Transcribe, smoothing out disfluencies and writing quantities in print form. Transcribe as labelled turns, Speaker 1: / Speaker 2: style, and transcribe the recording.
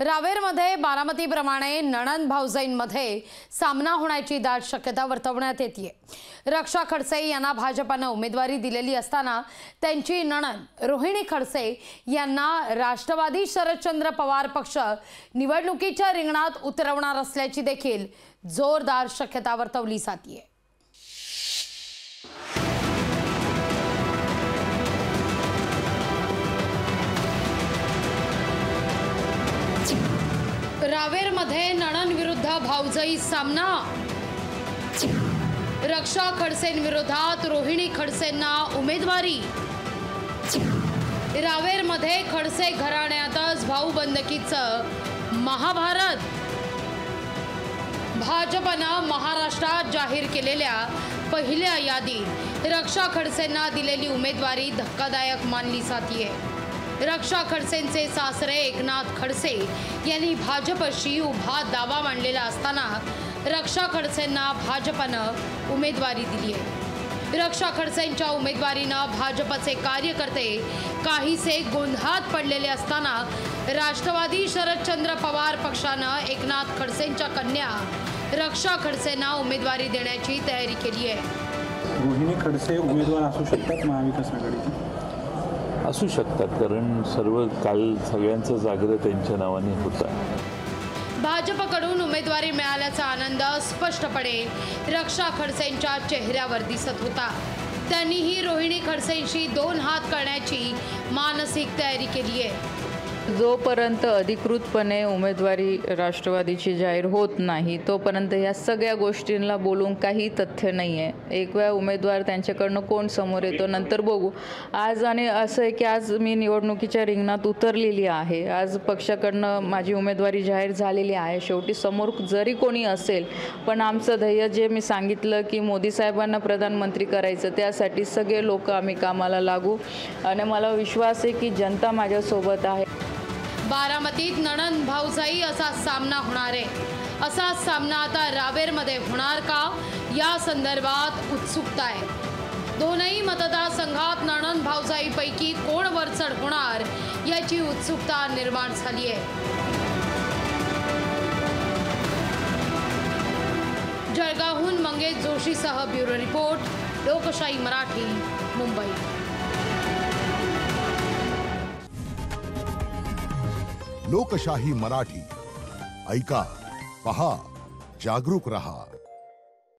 Speaker 1: रावेरमध्ये बारामतीप्रमाणे नणंद भाऊजाईंमध्ये सामना होण्याची दाट शक्यता वर्तवण्यात येते। रक्षा खडसे यांना भाजपने उमेदवारी दिलेली असताना त्यांची नणंद रोहिणी खडसे यांना राष्ट्रवादी शरदचंद्र पवार पक्ष निवडणुकीच्या रिंगणात उतरवणार असल्याची देखील जोरदार शक्यता वर्तवली जाते। रावेरमध्ये नणंद विरुद्ध भाऊजाई सामना। रक्षा खडसेंविरोधात रोहिणी खडसेंना उमेदवारी। रावेरमध्ये खडसे घराण्यातच भाऊबंदकीचं महाभारत। भाजपने महाराष्ट्रात जाहीर केलेल्या पहिल्या यादीत रक्षा खडसेंना दिलेली उमेदवारी धक्कादायक मानली जाते। रक्षा खडसेंचे सासरे एकनाथ खडसे यांनी भाजपशी उभा दावा मांडलेला असताना रक्षा खडसेंना भाजपने उमेदवारी दिली आहे। रक्षा खडसेंच्या उमेदवारीनं भाजपचे कार्यकर्ते काहीसे गोंधळात पडलेले असताना राष्ट्रवादी शरदचंद्र पवार पक्षाने एकनाथ खडसेंच्या कन्या रक्षा खडसेंना उमेदवारी देण्याची तयारी केली आहे।
Speaker 2: रोहिणी खडसे उमेदवार असू शकतात महाविकास आघाडीचे?
Speaker 3: असू शकतात, कारण सर्व काल सगळ्यांचा जागर त्यांच्या नावाने होता।
Speaker 1: भाजपकडून उमेदवारी मिळाल्याचा आनंद स्पष्टपणे रक्षा खडसेंच्या चेहऱ्यावर दिसत होता। त्यांनीही रोहिणी खडसेंशी दोन हात करण्याची मानसिक तयारी केली आहे।
Speaker 4: जोपर्यंत अधिकृतपणे उमेदवारी राष्ट्रवादीची जाहीर होत नाही तोपर्यंत या सगळ्या गोष्टींना बोलून काही तथ्य नाही आहे। एक वेळा उमेदवार त्यांच्याकडनं कोण समोर येतो नंतर बघू। आज आणि असं आहे की आज मी निवडणुकीच्या रिंगणात उतरलेली आहे। आज पक्षाकडनं माझी उमेदवारी जाहीर झालेली आहे। शेवटी समोर जरी कोणी असेल पण आमचं ध्येय जे मी सांगितलं की मोदी साहेबांना प्रधानमंत्री करायचं, त्यासाठी सगळे लोक आम्ही कामाला लागू आणि मला विश्वास आहे की जनता माझ्यासोबत आहे।
Speaker 1: बारामतीत नणंद भाऊजाई असा सामना होणार आहे। असा सामना आता रावेरमध्ये होणार का, या संदर्भात उत्सुकता आहे। दोनही मतदारसंघात नणंद भाऊजाईपैकी कोण वरचढ होणार याची उत्सुकता निर्माण झाली आहे। जळगावहून मंगेश जोशीसह ब्युरो रिपोर्ट, लोकशाही मराठी, मुंबई।
Speaker 5: लोकशाही मराठी ऐका, पहा, जागरूक रहा।